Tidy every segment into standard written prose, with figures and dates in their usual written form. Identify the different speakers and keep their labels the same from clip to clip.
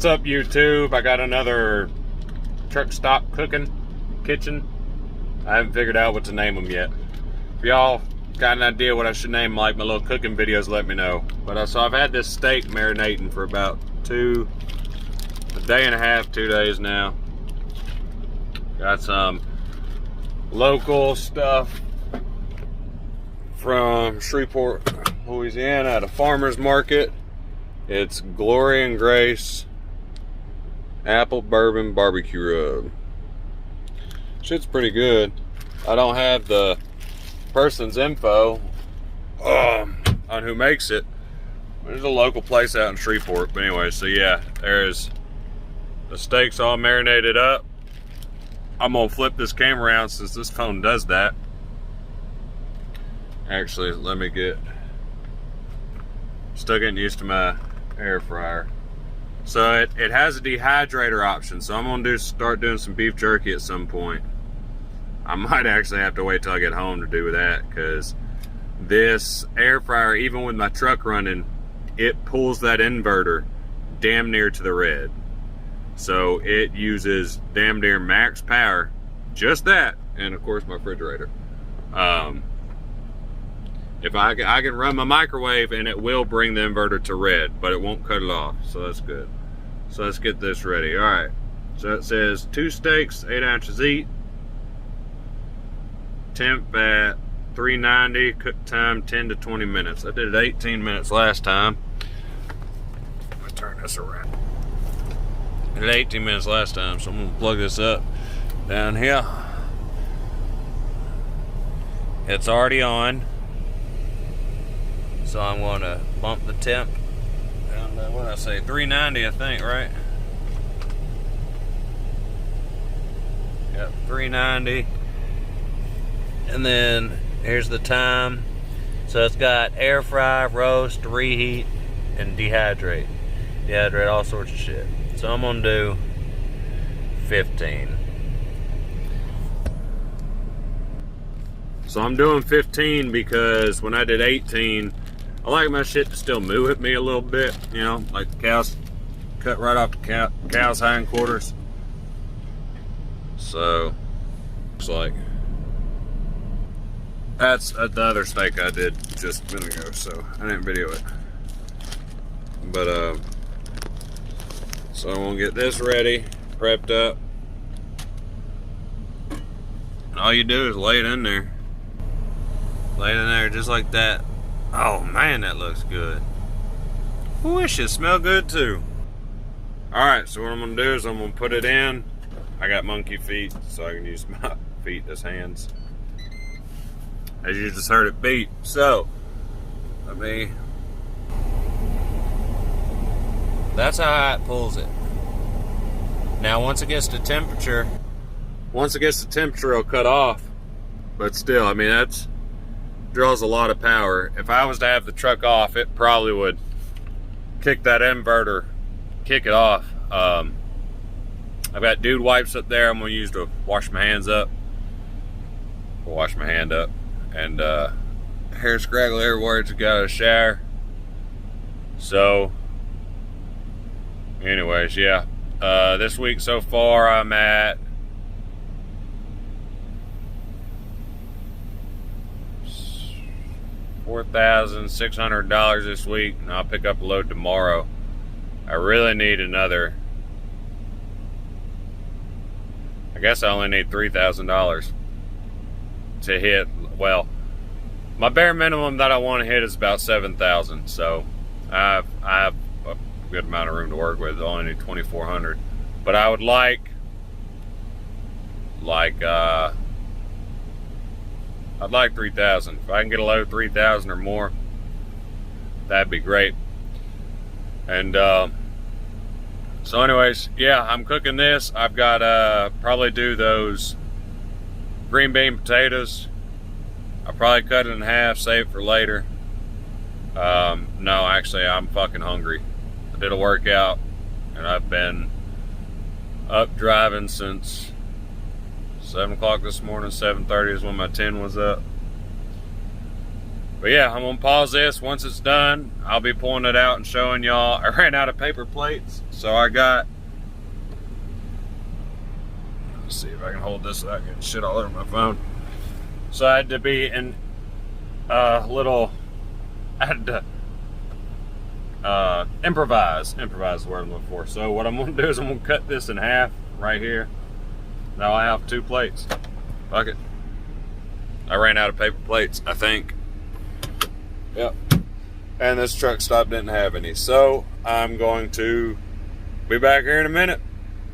Speaker 1: What's up, YouTube? I got another truck stop cooking kitchen. I haven't figured out what to name them yet. If y'all got an idea what I should name like my little cooking videos, let me know. But so I've had this steak marinating for about a day and a half, 2 days now. Got some local stuff from Shreveport, Louisiana, at a farmer's market. It's Glory and Grace Apple Bourbon Barbecue Rub. Shit's pretty good. I don't have the person's info on who makes it. There's a local place out in Shreveport. But anyway, so yeah, there's the steaks all marinated up. I'm gonna flip this camera around since this phone does that. Actually, let me get, still getting used to my air fryer. So it has a dehydrator option, so I'm gonna start doing some beef jerky at some point. I might actually have to wait till I get home to do that, because this air fryer, even with my truck running, it pulls that inverter damn near to the red. So it uses damn near max power, just that, and of course my refrigerator. If I can run my microwave and it will bring the inverter to red, but it won't cut it off, so that's good. So let's get this ready. All right, so it says 2 steaks, 8 ounces each. Temp at 390, cook time 10 to 20 minutes. I did it 18 minutes last time. Let me turn this around. I did 18 minutes last time, so I'm gonna plug this up down here. It's already on. So I'm going to bump the temp down to, what did I say, 390, I think, right? Yep, 390. And then here's the time. So it's got air fry, roast, reheat, and dehydrate. Dehydrate all sorts of shit. So I'm going to do 15. So I'm doing 15 because when I did 18, I like my shit to still move at me a little bit, you know, like the cows, cut right off the cow's hindquarters. So, looks like that's the other steak I did just a minute ago, so I didn't video it. But, so I'm gonna get this ready, prepped up. And all you do is lay it in there. Lay it in there just like that. Oh man, that looks good. Ooh, it should smell good too. Alright, so what I'm gonna do is I'm gonna put it in. I got monkey feet, so I can use my feet as hands. As you just heard it beep. So, that's how it pulls it. Now once it gets to temperature, it'll cut off. But still, I mean, that's draws a lot of power. If I was to have the truck off, it probably would kick that inverter, kick it off. I've got dude wipes up there I'm gonna use to wash my hands up. Wash my hand up. And hair scraggle everywhere to go to a shower. So anyways, yeah. This week so far I'm at $4,600 this week, and I'll pick up a load tomorrow. I really need another. I guess I only need $3,000 to hit. Well, my bare minimum that I want to hit is about 7,000. So I have a good amount of room to work with. I only need 2,400, but I would I'd like 3,000. If I can get a load of 3,000 or more, that'd be great. And so anyways, yeah, I'm cooking this. I've got probably do those green bean potatoes. I'll probably cut it in half, save it for later. No, actually, I'm fucking hungry. I did a workout, and I've been up driving since 7 o'clock this morning. 7:30 is when my 10 was up. But yeah, I'm gonna pause this. Once it's done, I'll be pulling it out and showing y'all. I ran out of paper plates, so I got, let's see if I can hold this without getting shit all over my phone. So I had to be in a little, I had to improvise is the word I'm looking for. So what I'm gonna do is I'm gonna cut this in half right here. Now I have 2 plates. Fuck it. I ran out of paper plates, I think. Yep. And this truck stop didn't have any. So I'm going to be back here in a minute.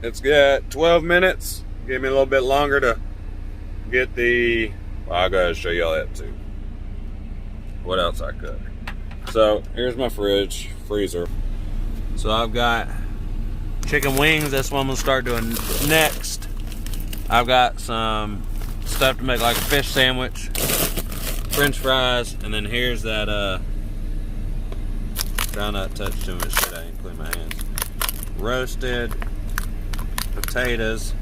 Speaker 1: It's got 12 minutes. Give me a little bit longer to get the, well, I gotta show y'all that too. What else I cooked. So here's my freezer. So I've got chicken wings. That's what I'm gonna start doing next. I've got some stuff to make like a fish sandwich, French fries, and then here's that try not to touch too much shit. I ain't clean my hands. Roasted potatoes,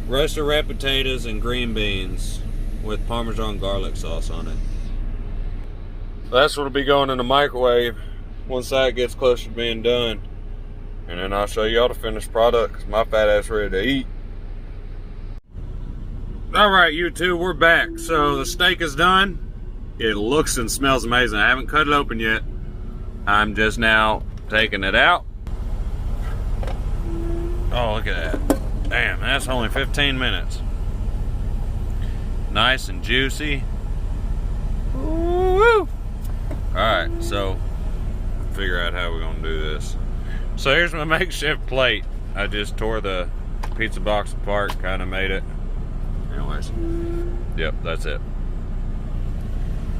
Speaker 1: roasted red potatoes and green beans with Parmesan garlic sauce on it. That's what'll be going in the microwave once that gets closer to being done. And then I'll show y'all the finished product, because my fat ass ready to eat. Alright, YouTube, we're back. So the steak is done. It looks and smells amazing. I haven't cut it open yet. I'm just now taking it out. Oh, look at that. Damn, that's only 15 minutes. Nice and juicy. Woo! Alright, so figure out how we're gonna do this. So here's my makeshift plate. I just tore the pizza box apart, kind of made it. Anyways, yep, that's it.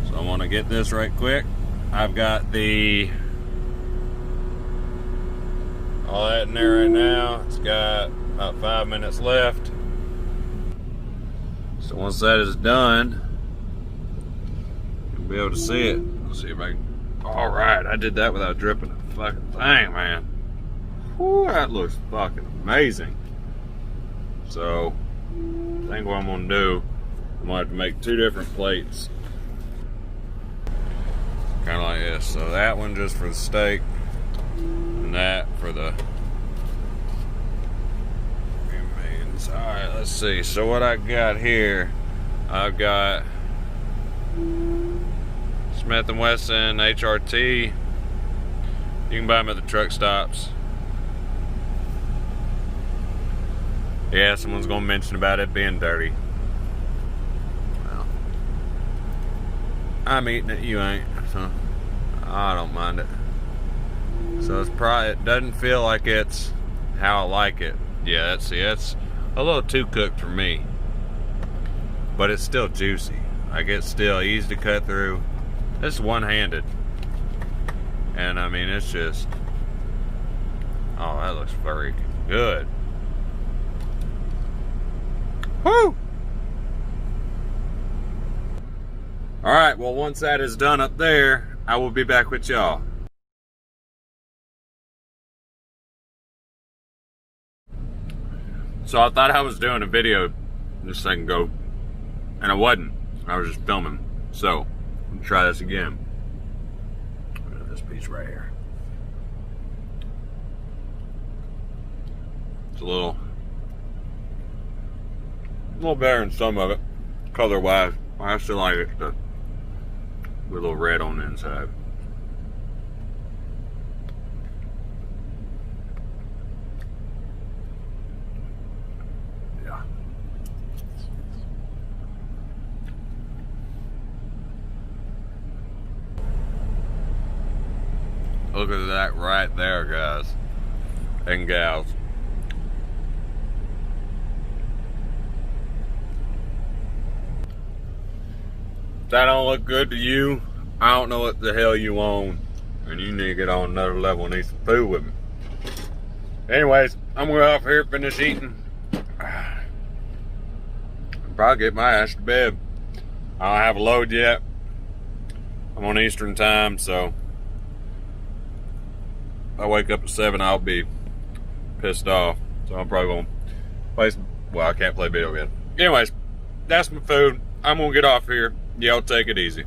Speaker 1: So I want to get this right quick. I've got all that in there right now. It's got about 5 minutes left. So once that is done, you'll be able to see it. Let's see if I can. All right, I did that without dripping a fucking thing, man. Whew, that looks fucking amazing. So I think what I'm gonna do, I'm gonna have to make 2 different plates. Kind of like this. So that one just for the steak, and that for the remains. Alright, let's see. So what I got here, I've got Smith & Wesson HRT. You can buy them at the truck stops. Yeah, someone's gonna mention about it being dirty. Well, I'm eating it, you ain't, so I don't mind it. So it's probably, it doesn't feel like it's how I like it. Yeah, that's a little too cooked for me. But it's still juicy. Like, it's still easy to cut through. It's one-handed. And I mean, it's just, oh, that looks very good. Woo! Alright, well, once that is done up there, I will be back with y'all. So I thought I was doing a video just a second ago, and I wasn't. I was just filming. So, I'm gonna try this again. Look at this piece right here. It's a little better than some of it, color wise. I still like it with a little red on the inside. Yeah. Look at that right there, guys and gals. If that don't look good to you, I don't know what the hell you own. And you need to get on another level and eat some food with me. Anyways, I'm going to go off here, finish eating. Probably get my ass to bed. I don't have a load yet. I'm on Eastern time, so if I wake up at 7, I'll be pissed off. So I'm probably going to play some, well, I can't play video again. Anyways, that's my food. I'm going to get off here. Y'all take it easy.